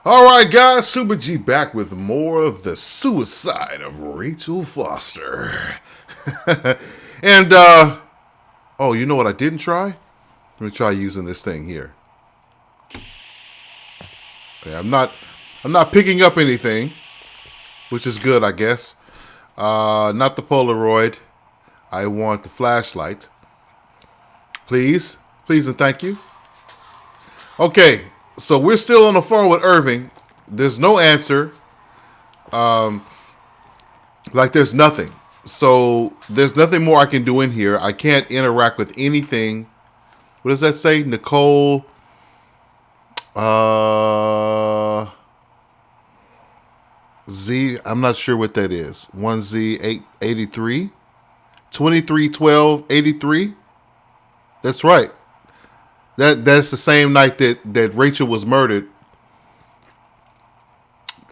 Alright guys, Super G back with more of the suicide of Rachel Foster. And oh, you know what I didn't try? Let me try using this thing here. Okay, I'm not picking up anything, which is good, I guess. Not the Polaroid. I want the flashlight. Please, please and thank you. Okay, so we're still on the phone with Irving. There's no answer. Like there's nothing. So there's nothing more I can do in here. I can't interact with anything. What does that say? Nicole. Z. I'm not sure what that is. 1Z883. 231283. That's right. That's the same night that Rachel was murdered.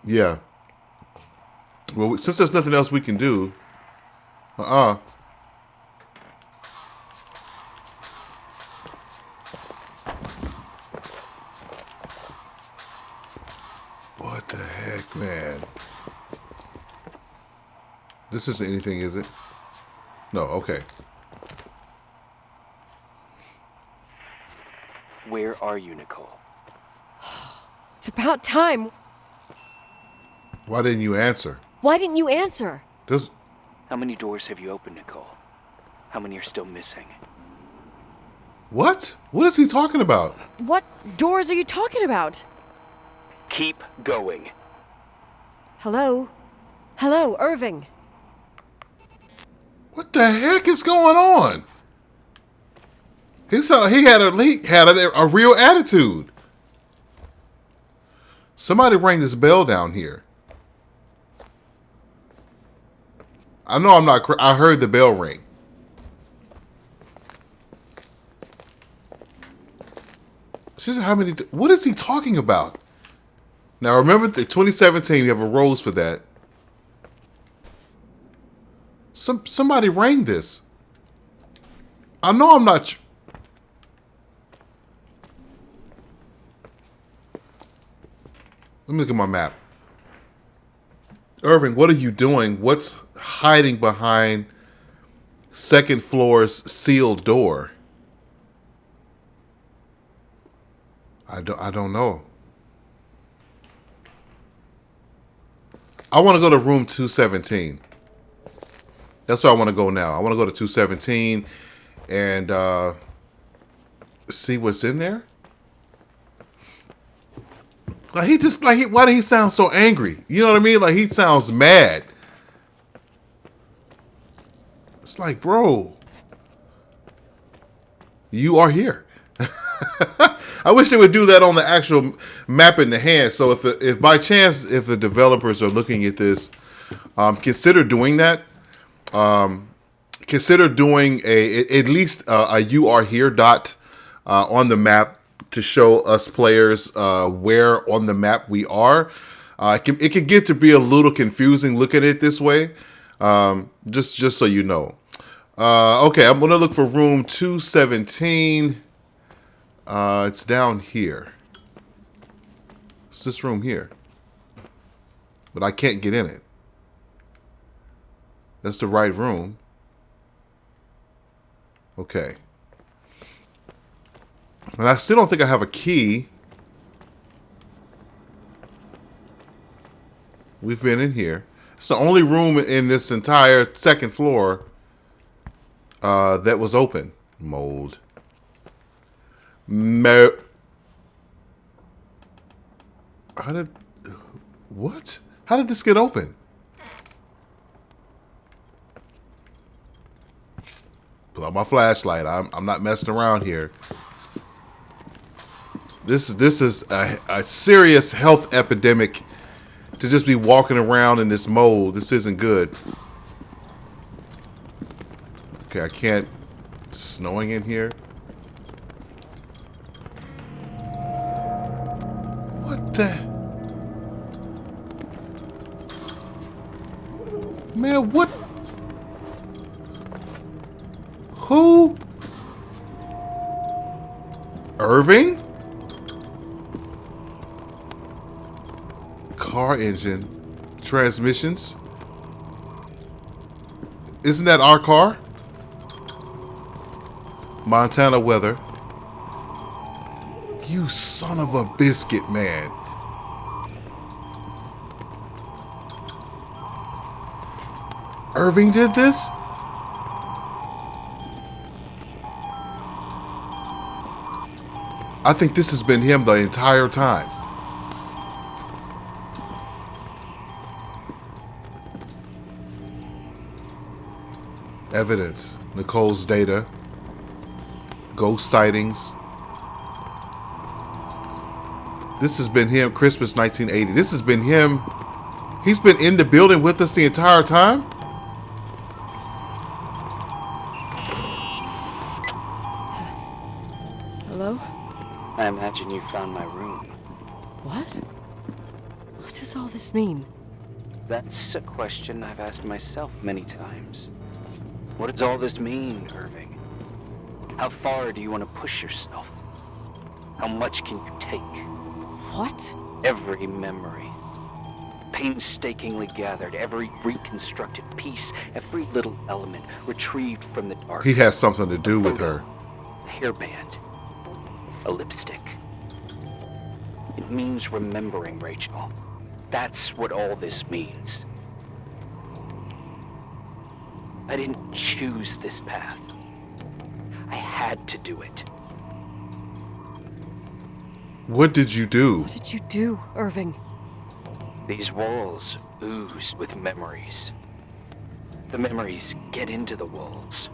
Yeah. Well, since there's nothing else we can do, what the heck, man? This isn't anything, is it? No. Okay. Where are you, Nicole? It's about time. Why didn't you answer? Why didn't you answer? How many doors have you opened, Nicole? How many are still missing? What? What is he talking about? What doors are you talking about? Keep going. Hello? Hello, Irving. What the heck is going on? He had a real attitude. Somebody rang this bell down here. I know I'm not. I heard the bell ring. She said, "How many? What is he talking about?" Now remember, the 2017. You have a rose for that. Somebody rang this. I know I'm not. Let me look at my map. Irving, what are you doing? What's hiding behind second floor's sealed door? I don't know. I want to go to room 217. That's where I want to go now. I want to go to 217 and see what's in there. Like why did he sound so angry? You know what I mean? Like he sounds mad. It's like, bro, you are here. I wish they would do that on the actual map in the hand. So if by chance, if the developers are looking at this, consider doing that. Consider doing at least a "you are here" dot on the map to show us players where on the map we are. It can get to be a little confusing looking at it this way. Just so you know. Okay, I'm gonna look for room 217. It's down here. It's this room here, but I can't get in it. That's the right room. Okay. And I still don't think I have a key. We've been in here. It's the only room in this entire second floor that was open. Mold. What? How did this get open? Pull out my flashlight. I'm not messing around here. This is a serious health epidemic to just be walking around in this mold. This isn't good. Okay, I can't. It's snowing in here. What the? Man, what? Who? Irving? Car engine. Transmissions. Isn't that our car? Montana weather. You son of a biscuit, man. Irving did this? I think this has been him the entire time. Evidence. Nicole's data. Ghost sightings. This has been him, Christmas 1980. This has been him. He's been in the building with us the entire time? Hello? I imagine you found my room. What? What does all this mean? That's a question I've asked myself many times. What does all this mean, Irving? How far do you want to push yourself? How much can you take? What? Every memory, painstakingly gathered, every reconstructed piece, every little element retrieved from the dark. He has something to do with her. A hairband, a lipstick. It means remembering, Rachel. That's what all this means. I didn't choose this path. I had to do it. What did you do? What did you do, Irving? These walls ooze with memories. The memories get into the walls.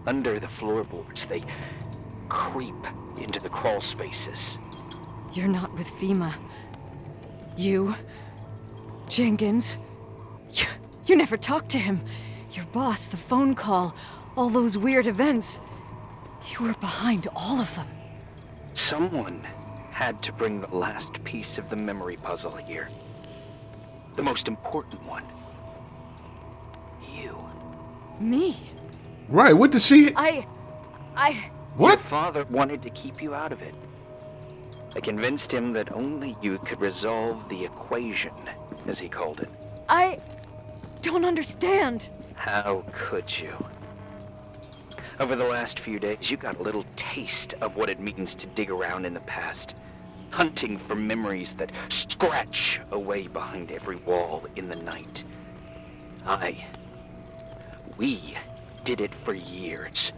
Under the floorboards, they creep into the crawl spaces. You're not with FEMA. You... Jenkins... You never talked to him. Your boss, the phone call, all those weird events. You were behind all of them. Someone had to bring the last piece of the memory puzzle here. The most important one. You. Me? Right, what did she... What? Your father wanted to keep you out of it. I convinced him that only you could resolve the equation, as he called it. I don't understand. How could you? Over the last few days, you got a little taste of what it means to dig around in the past, hunting for memories that scratch away behind every wall in the night. We did it for years,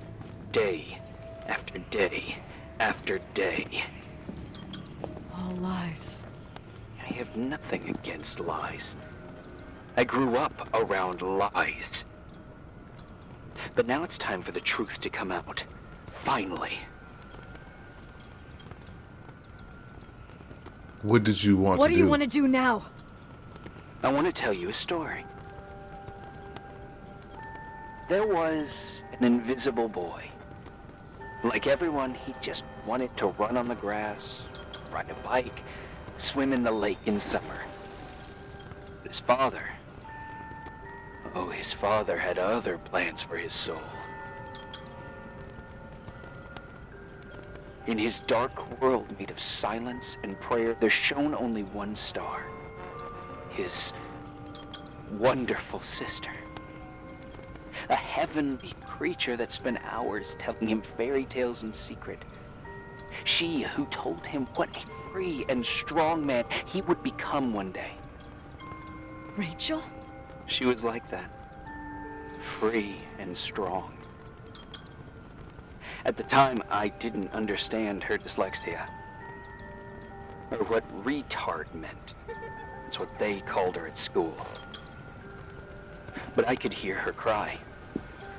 day after day after day. All lies. I have nothing against lies. I grew up around lies. But now it's time for the truth to come out. Finally. What did you want to do? What do you want to do now? I want to tell you a story. There was an invisible boy. Like everyone, he just wanted to run on the grass, ride a bike, swim in the lake in summer. But his father had other plans for his soul. In his dark world made of silence and prayer, there shone only one star. His wonderful sister. A heavenly creature that spent hours telling him fairy tales in secret. She who told him what a free and strong man he would become one day. Rachel? She was like that. Free and strong. At the time, I didn't understand her dyslexia. Or what retard meant. That's what they called her at school. But I could hear her cry.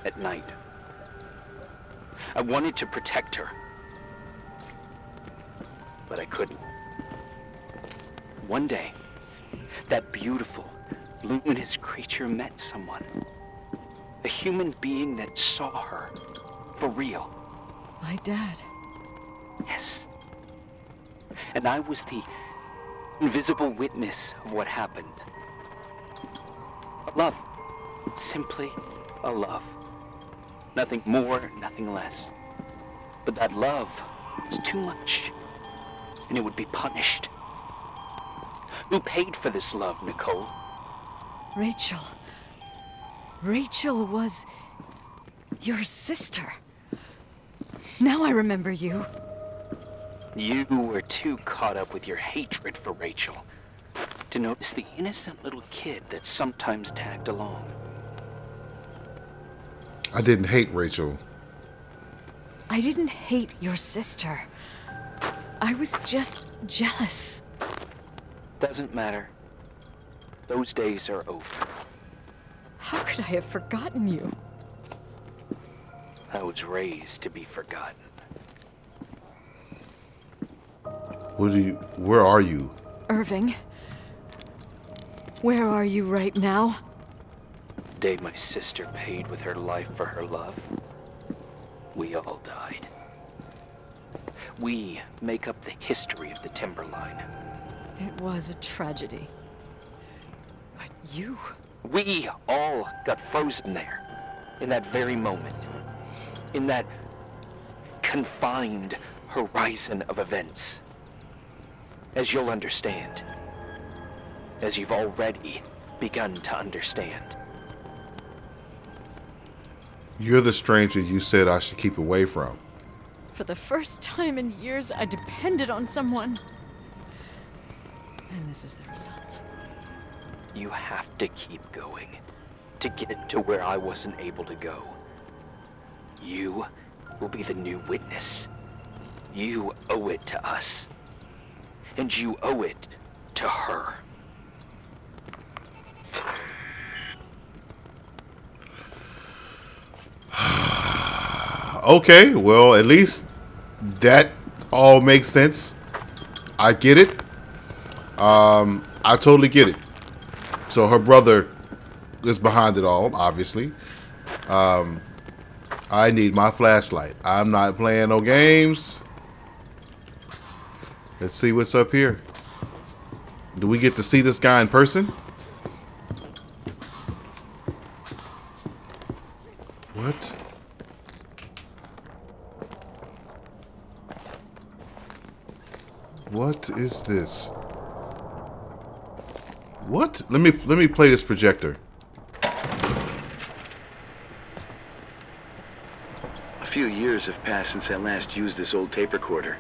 At night. I wanted to protect her. But I couldn't. One day, that beautiful, luminous creature met someone. A human being that saw her. For real. My dad. Yes. And I was the invisible witness of what happened. A love. Simply a love. Nothing more, nothing less. But that love was too much, and it would be punished. Who paid for this love, Nicole? Rachel. Rachel was your sister. Now I remember you. You were too caught up with your hatred for Rachel to notice the innocent little kid that sometimes tagged along. I didn't hate Rachel. I didn't hate your sister. I was just jealous. Doesn't matter. Those days are over. How could I have forgotten you? I was raised to be forgotten. Where are you? Irving. Where are you right now? The day my sister paid with her life for her love, we all died. We make up the history of the Timberline. It was a tragedy. But you... We all got frozen there, in that very moment. In that confined horizon of events. As you'll understand. As you've already begun to understand. You're the stranger you said I should keep away from. For the first time in years, I depended on someone. And this is the result. You have to keep going to get to where I wasn't able to go. You will be the new witness. You owe it to us. And you owe it to her. Okay, well, at least that all makes sense. I get it. I totally get it. So her brother is behind it all, obviously. I need my flashlight. I'm not playing no games. Let's see what's up here. Do we get to see this guy in person? What? What is this? What? Let me play this projector. A few years have passed since I last used this old tape recorder.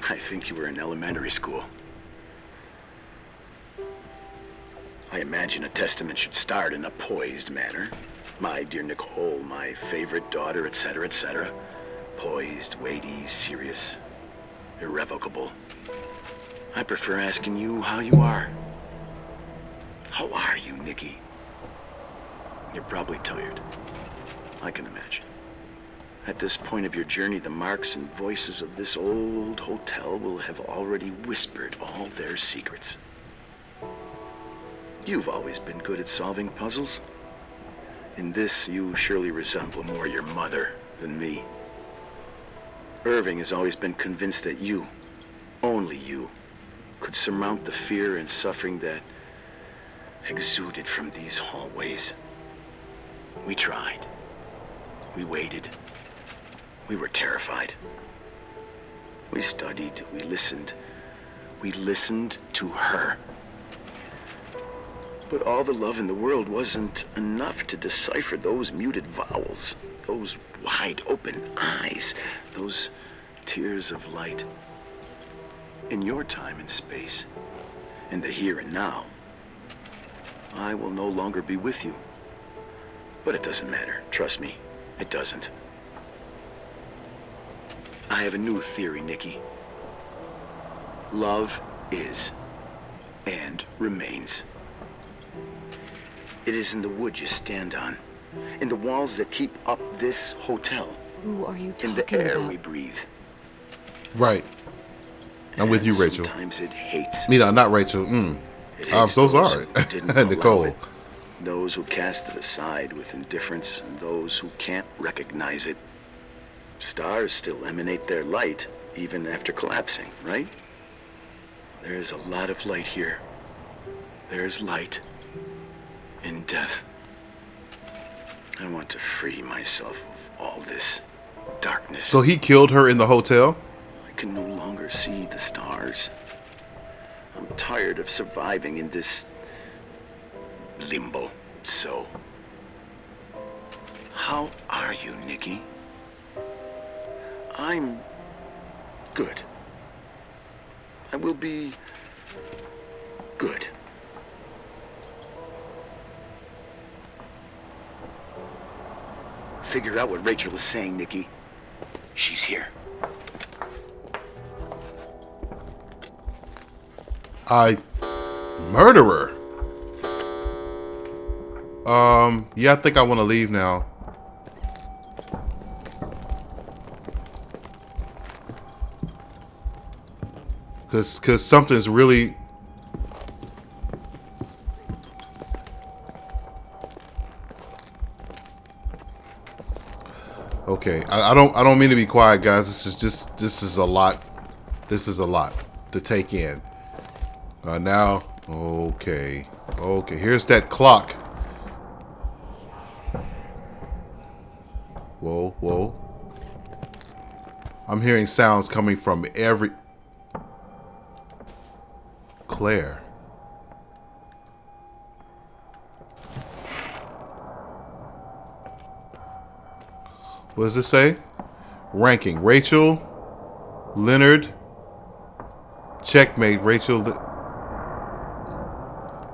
I think you were in elementary school. I imagine a testament should start in a poised manner. My dear Nicole, my favorite daughter, etc., etc. Poised, weighty, serious, irrevocable. I prefer asking you how you are. How are you, Nikki? You're probably tired. I can imagine. At this point of your journey, the marks and voices of this old hotel will have already whispered all their secrets. You've always been good at solving puzzles. In this, you surely resemble more your mother than me. Irving has always been convinced that you, only you, could surmount the fear and suffering that exuded from these hallways. We tried. We waited. We were terrified. We studied. We listened. We listened to her. But all the love in the world wasn't enough to decipher those muted vowels, those wide open eyes, those tears of light. In your time and space, in the here and now, I will no longer be with you. But it doesn't matter. Trust me, it doesn't. I have a new theory, Nikki. Love is and remains. It is in the wood you stand on, in the walls that keep up this hotel, Who are you talking in the air about? we breathe. Right. I'm with you, And Rachel. Sometimes it hates. Me, no, not Rachel. It I'm hates so those sorry. who didn't allow Nicole. it, those who cast it aside with indifference, and those who can't recognize it. Stars still emanate their light, even after collapsing, right? There is a lot of light here. There is light in death. I want to free myself of all this darkness. So he killed her in the hotel? I can no longer see the stars. I'm tired of surviving in this limbo. So, how are you, Nikki? I'm good. I will be good. Figure out what Rachel is saying, Nikki. She's here. Murderer. Yeah, I think I want to leave now. Cause something's really. Okay, I don't mean to be quiet, guys. This is a lot. This is a lot to take in. Now, okay. Here's that clock. Whoa. I'm hearing sounds coming from every. Claire. What does it say? Ranking. Rachel, Leonard, checkmate. Rachel.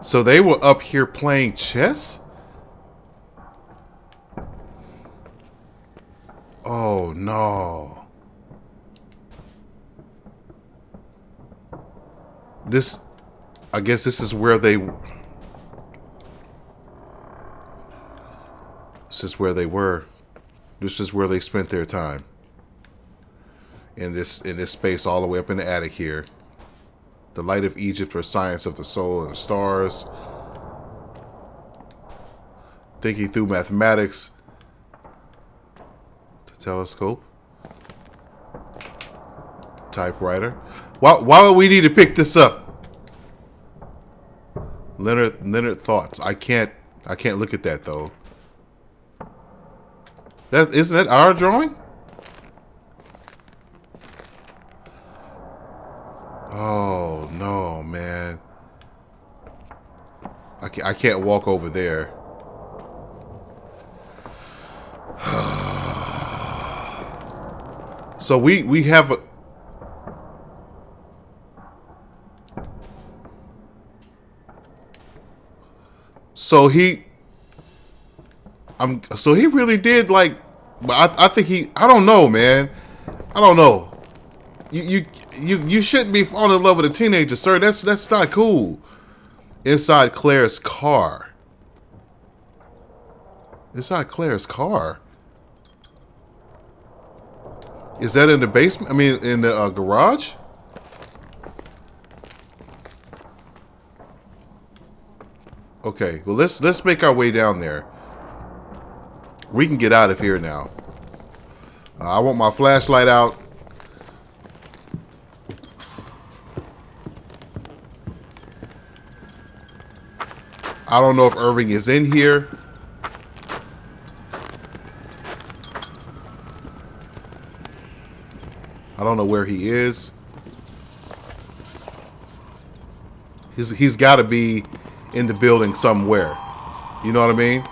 So they were up here playing chess? Oh no. I guess this is where they were. This is where they spent their time. In this space all the way up in the attic here. The light of Egypt, or science of the soul and the stars. Thinking through mathematics. The telescope. Typewriter. Why would we need to pick this up? Leonard thoughts. I can't look at that though. Isn't that our drawing? Oh no, man. I can't walk over there. So we have a. So he really did like, but I think I don't know, man. I don't know. You shouldn't be falling in love with a teenager, sir. That's not cool. Inside Claire's car. Inside Claire's car. Is that in the basement? I mean, in the garage? Okay, well let's make our way down there. We can get out of here now. I want my flashlight out. I don't know if Irving is in here. I don't know where he is. He's got to be in the building somewhere. You know what I mean?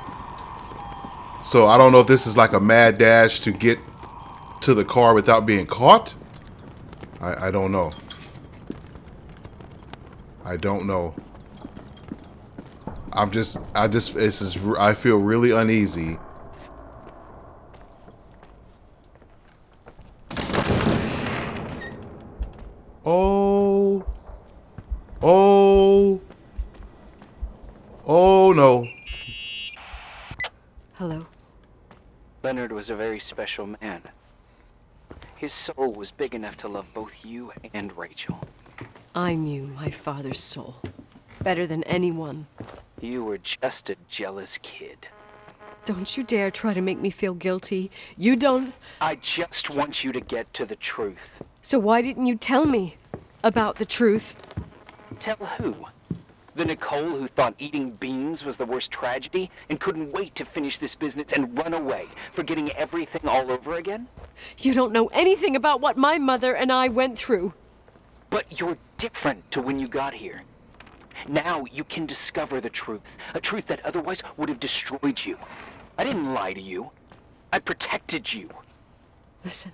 So I don't know if this is like a mad dash to get to the car without being caught. I don't know. I don't know. I feel really uneasy. Oh no. Hello. Leonard was a very special man. His soul was big enough to love both you and Rachel. I knew my father's soul better than anyone. You were just a jealous kid. Don't you dare try to make me feel guilty. You don't... I just want you to get to the truth. So why didn't you tell me about the truth? Tell who? The Nicole who thought eating beans was the worst tragedy and couldn't wait to finish this business and run away, forgetting everything all over again? You don't know anything about what my mother and I went through. But you're different to when you got here. Now you can discover the truth, a truth that otherwise would have destroyed you. I didn't lie to you. I protected you. Listen,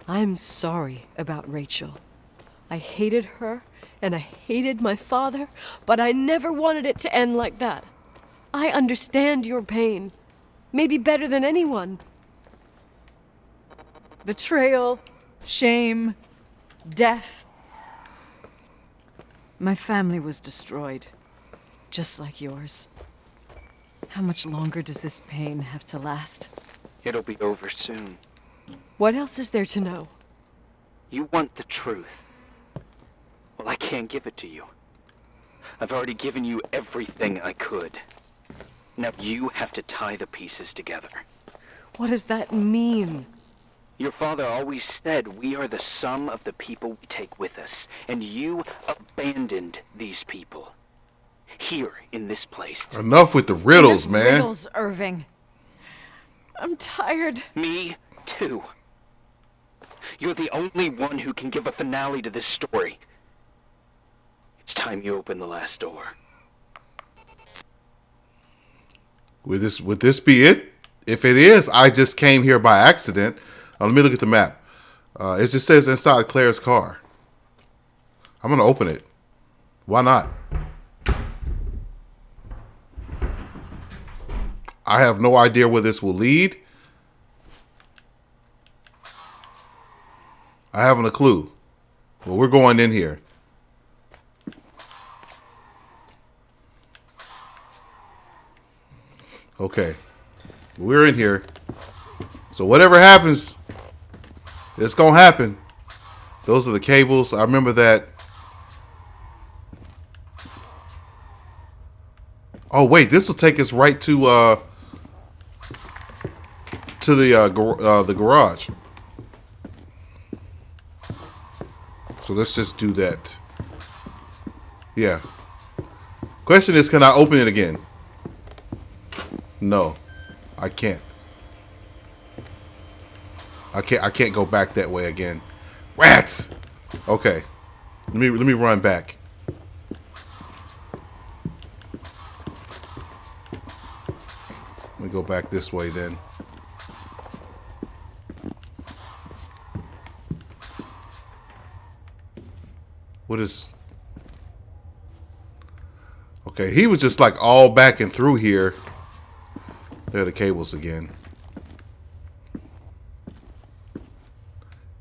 I'm sorry about Rachel. I hated her, and I hated my father, but I never wanted it to end like that. I understand your pain, maybe better than anyone. Betrayal, shame, death. My family was destroyed, just like yours. How much longer does this pain have to last? It'll be over soon. What else is there to know? You want the truth. Well, I can't give it to you. I've already given you everything I could. Now you have to tie the pieces together. What does that mean? Your father always said we are the sum of the people we take with us, and you abandoned these people. Here, in this place. Enough with the riddles, Enough man. Riddles, Irving. I'm tired. Me, too. You're the only one who can give a finale to this story. It's time you open the last door. Would this be it? If it is, I just came here by accident. Let me look at the map. It just says inside Claire's car. I'm gonna open it. Why not? I have no idea where this will lead. I haven't a clue. But we're going in here. Okay. We're in here. So whatever happens, it's gonna happen. Those are the cables. I remember that. Oh wait, this will take us right to the garage. So let's just do that. Yeah. Question is, can I open it again? No, I can't. I can't go back that way again. Rats. Okay. Let me run back. Let me go back this way then. What is... Okay, he was just like all back and through here. There are the cables again.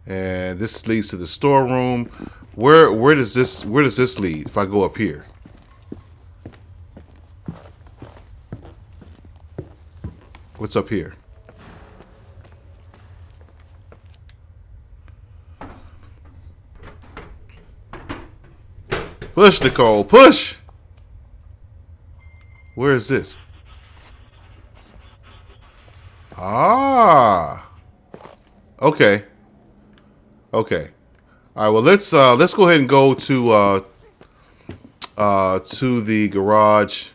And this leads to the storeroom. Where does this lead if I go up here? What's up here? Push, Nicole, push! Where is this? Ah. Okay. Okay. All right, well let's go ahead and go to the garage.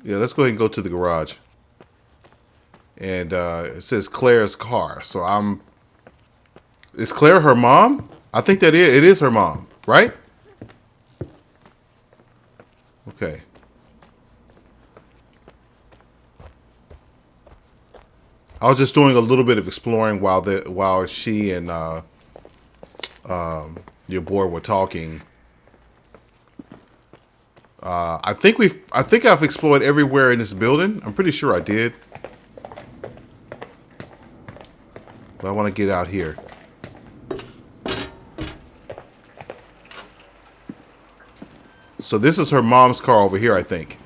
Yeah, let's go ahead and go to the garage. And it says Claire's car. So is Claire her mom? I think it is her mom, right? Okay. I was just doing a little bit of exploring while she and your boy were talking. I think I've explored everywhere in this building. I'm pretty sure I did. But I want to get out here. So this is her mom's car over here, I think.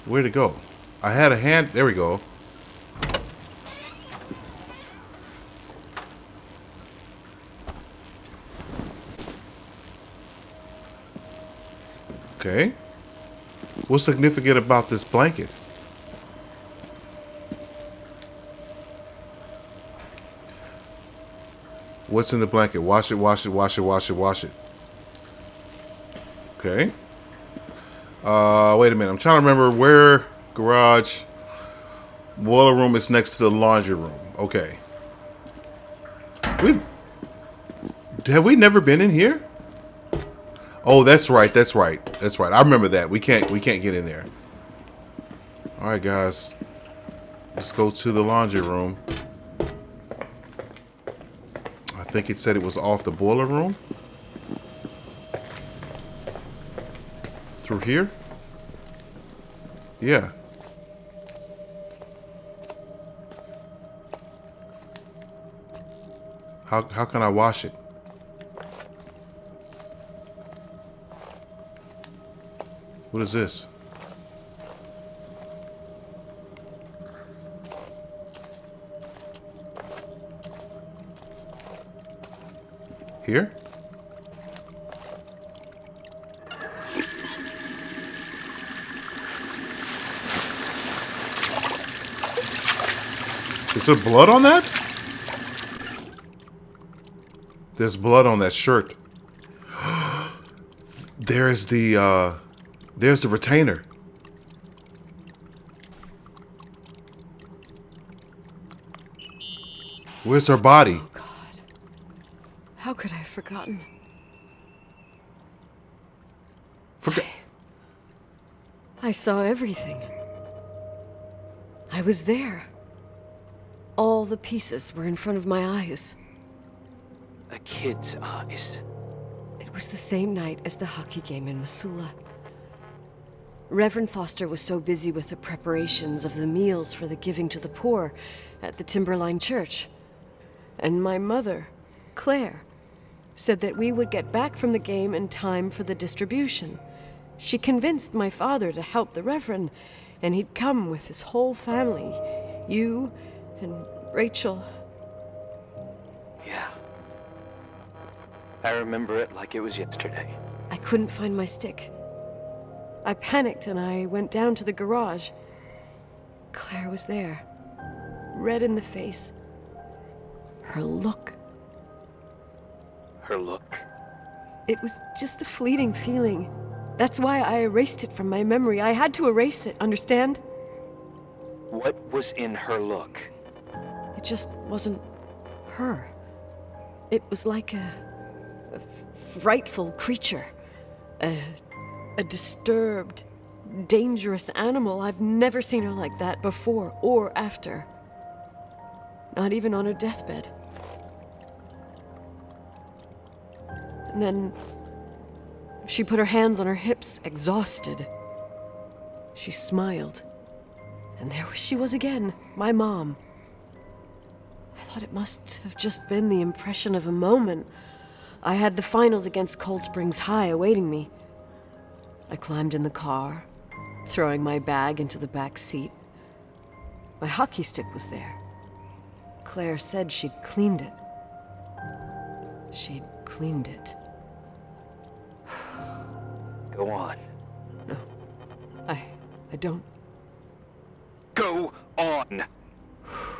Where'd it go? I had a hand. There we go. Okay. What's significant about this blanket? What's in the blanket? Wash it, wash it, wash it, wash it, wash it. Okay. Wait a minute. I'm trying to remember where garage boiler room is next to the laundry room. Okay. Have we never been in here? Oh, that's right. That's right. That's right. I remember that. We can't get in there. All right, guys. Let's go to the laundry room. I think it said it was off the boiler room. Through here? Yeah. How can I wash it? What is this? Here? Is there blood on that? There's blood on that shirt. There's the retainer. Where's her body? Oh, God. How could I have forgotten? I saw everything. I was there. All the pieces were in front of my eyes. A kid's eyes. It was the same night as the hockey game in Missoula. Reverend Foster was so busy with the preparations of the meals for the giving to the poor at the Timberline Church. And my mother, Claire, said that we would get back from the game in time for the distribution. She convinced my father to help the Reverend, and he'd come with his whole family. You and Rachel. Yeah. I remember it like it was yesterday. I couldn't find my stick. I panicked and I went down to the garage. Claire was there, red in the face. Her look. Her look. It was just a fleeting feeling. That's why I erased it from my memory. I had to erase it, understand? What was in her look? It just wasn't her. It was like a frightful creature. A disturbed, dangerous animal. I've never seen her like that before or after. Not even on her deathbed. And then she put her hands on her hips, exhausted. She smiled. And there she was again, my mom. I thought it must have just been the impression of a moment. I had the finals against Cold Springs High awaiting me. I climbed in the car, throwing my bag into the back seat. My hockey stick was there. Claire said she'd cleaned it. She'd cleaned it. Go on. No, I don't. Go on!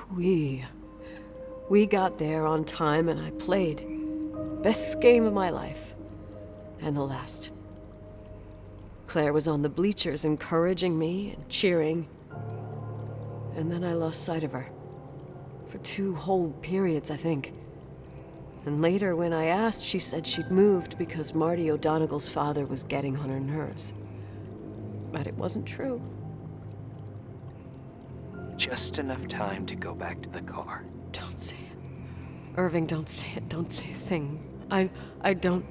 We got there on time and I played. Best game of my life. And the last. Claire was on the bleachers encouraging me and cheering. And then I lost sight of her. For 2 whole periods, I think. And later, when I asked, she said she'd moved because Marty O'Donegal's father was getting on her nerves. But it wasn't true. Just enough time to go back to the car. Don't say it. Irving, don't say it. Don't say a thing. I don't...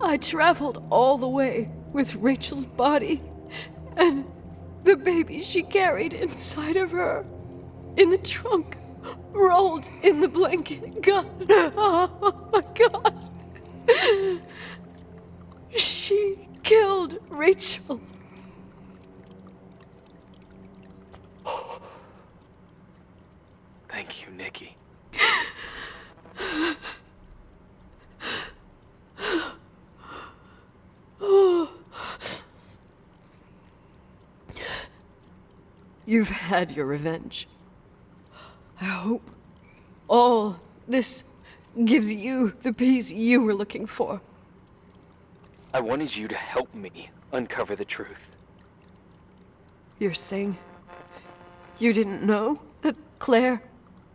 I traveled all the way with Rachel's body and the baby she carried inside of her in the trunk, rolled in the blanket. God, oh my God. She killed Rachel. Thank you, Nikki. You've had your revenge. I hope all this gives you the peace you were looking for. I wanted you to help me uncover the truth. You're saying you didn't know that Claire...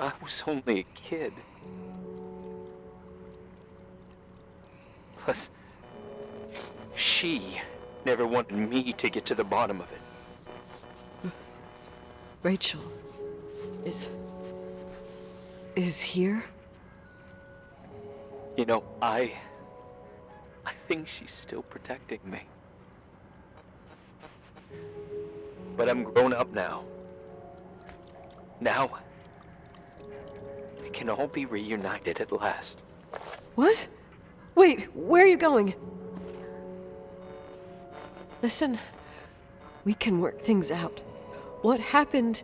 I was only a kid. Plus, she never wanted me to get to the bottom of it. Rachel is here? You know, I think she's still protecting me. But I'm grown up now. Now, we can all be reunited at last. What? Wait, where are you going? Listen, we can work things out. What happened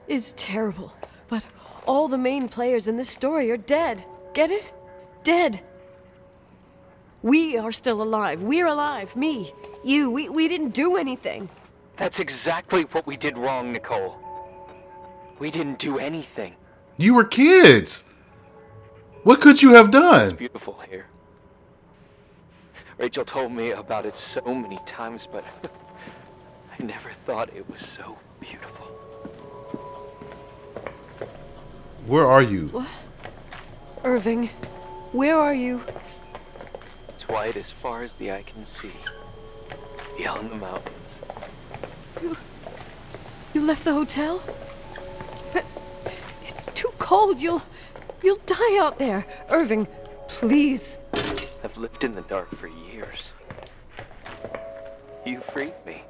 is terrible, but all the main players in this story are dead. Get it? Dead. We are still alive. We're alive. Me, you, we didn't do anything. That's exactly what we did wrong, Nicole. We didn't do anything. You were kids. What could you have It's done? beautiful here. Rachel told me about it so many times, but I never thought it was so beautiful. Where are you? What? Irving, where are you? It's white as far as the eye can see, beyond the mountains. You left the hotel? But it's too cold. You'll die out there. Irving, please. I've lived in the dark for years. You freed me.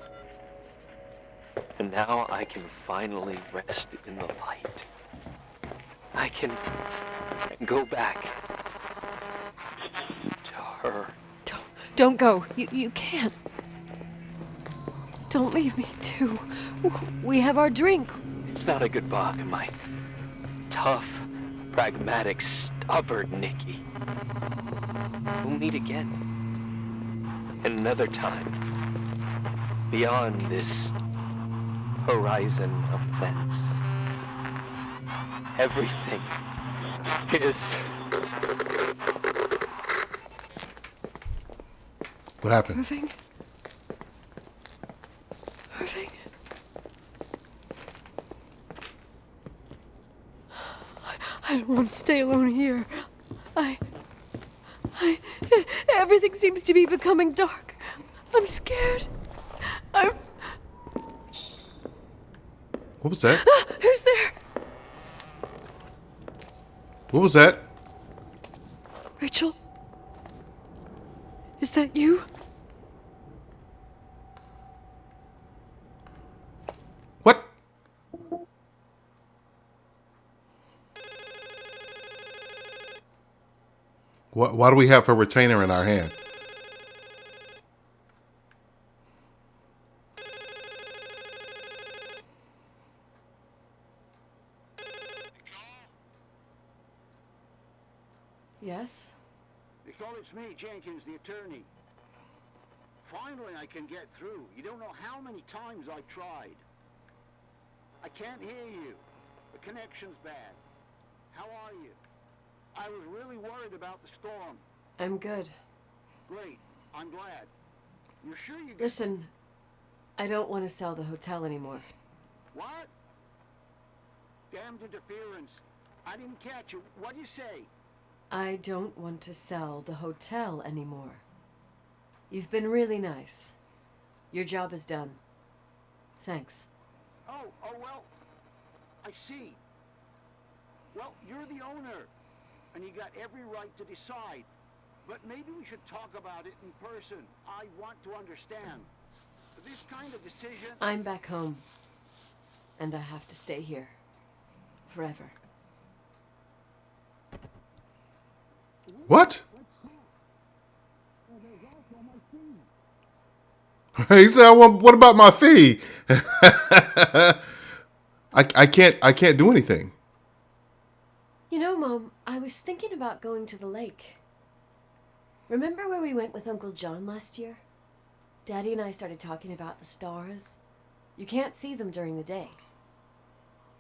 And now I can finally rest in the light. I can go back to her. Don't go. You can't. Don't leave me, too. We have our drink. It's not a goodbye, my tough, pragmatic, stubborn Nikki. We'll meet again. Another time. Beyond this horizon of fence. Everything is... What happened? Irving? Irving? I don't want to stay alone here. Everything seems to be becoming dark. I'm scared. What was that? Who's there? What was that? Rachel? Is that you? What? Why do we have her retainer in our hand? Yes? Nicole, it's me, Jenkins, the attorney. Finally, I can get through. You don't know how many times I've tried. I can't hear you. The connection's bad. How are you? I was really worried about the storm. I'm good. Great. I'm glad. You're sure you get... Listen, I don't want to sell the hotel anymore. What? Damned interference. I didn't catch you. What'd you say? I don't want to sell the hotel anymore. You've been really nice. Your job is done. Thanks. Oh, well, I see. Well, you're the owner, and you got every right to decide. But maybe we should talk about it in person. I want to understand. This kind of decision... I'm back home, and I have to stay here. Forever. What? He said, well, what about my fee? I can't do anything. You know, Mom, I was thinking about going to the lake. Remember where we went with Uncle John last year? Daddy and I started talking about the stars. You can't see them during the day,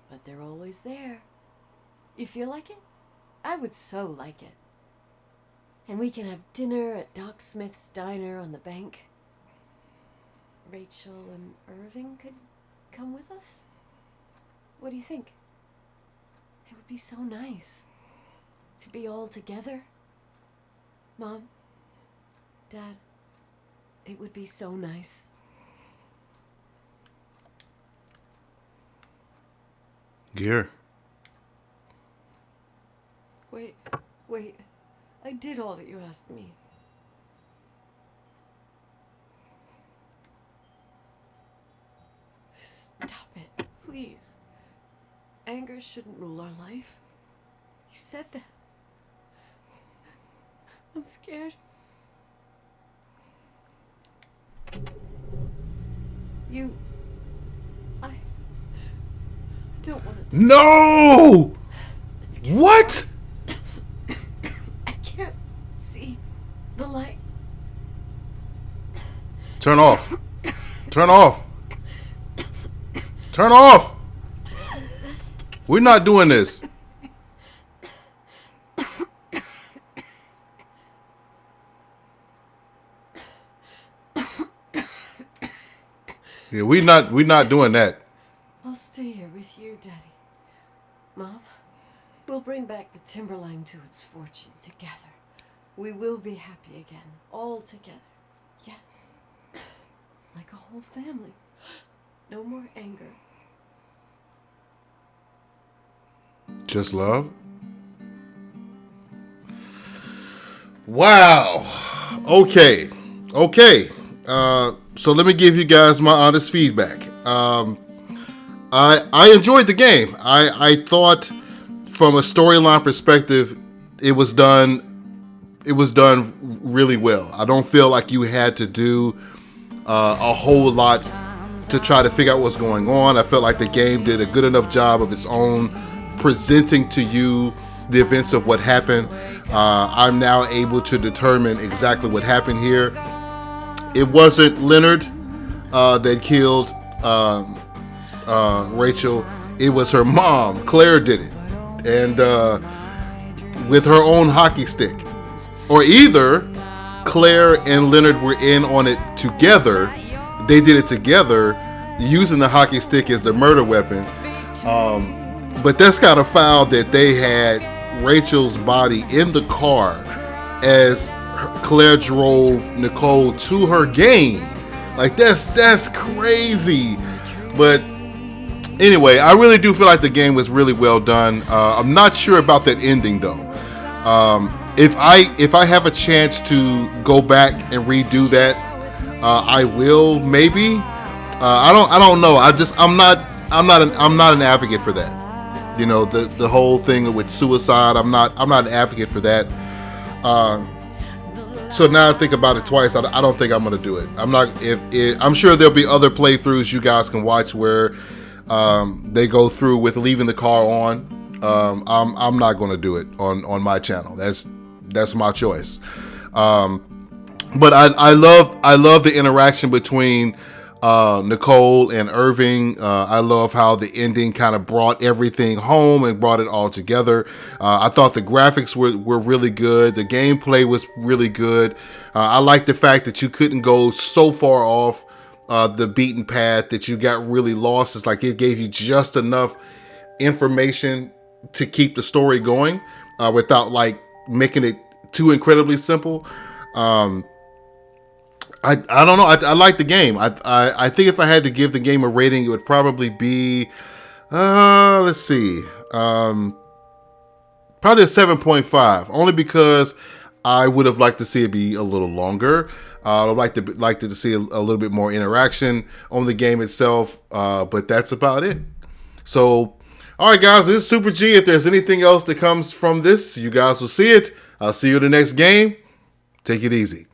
but they're always there. You feel like it? I would so like it. And we can have dinner at Doc Smith's diner on the bank. Rachel and Irving could come with us? What do you think? It would be so nice to be all together. Mom, Dad, it would be so nice. Gear. Wait. I did all that you asked me. Stop it, please. Anger shouldn't rule our life. You said that. I'm scared. I don't want to. No! What? I can't see the light. Turn off. Turn off. Turn off. We're not doing this. Yeah, we're not doing that. I'll stay here with you, Daddy. Mom, we'll bring back the Timberline to its fortune together. We will be happy again, all together. Yes. Like a whole family. No more anger. Just love? Wow. Okay. So let me give you guys my honest feedback. I enjoyed the game. I thought from a storyline perspective, it was done really well. I don't feel like you had to do a whole lot to try to figure out what's going on. I felt like the game did a good enough job of its own presenting to you the events of what happened. I'm now able to determine exactly what happened here. It wasn't Leonard that killed Rachel. It was her mom. Claire did it, and with her own hockey stick. Or either Claire and Leonard were in on it together. They did it together, using the hockey stick as the murder weapon. But that's kind of foul that they had Rachel's body in the car as Claire drove Nicole to her game. Like that's crazy. But anyway, I really do feel like the game was really well done. I'm not sure about that ending though. If I have a chance to go back and redo that, I will maybe. I don't know. I'm not an advocate for that. You know, the whole thing with suicide. I'm not an advocate for that. So now I think about it twice. I don't think I'm gonna do it. I'm sure there'll be other playthroughs you guys can watch where they go through with leaving the car on. I'm not gonna do it on my channel. That's my choice. But I love the interaction between Nicole and Irving. I love how the ending kind of brought everything home and brought it all together. I thought the graphics were really good. The gameplay was really good. I like the fact that you couldn't go so far off the beaten path that you got really lost. It's like it gave you just enough information to keep the story going without like making it too incredibly simple. I don't know. I like the game. I think if I had to give the game a rating, it would probably be, let's see, probably a 7.5. Only because I would have liked to see it be a little longer. I'd like to see a little bit more interaction on the game itself. But that's about it. So, all right, guys, this is Super G. If there's anything else that comes from this, you guys will see it. I'll see you in the next game. Take it easy.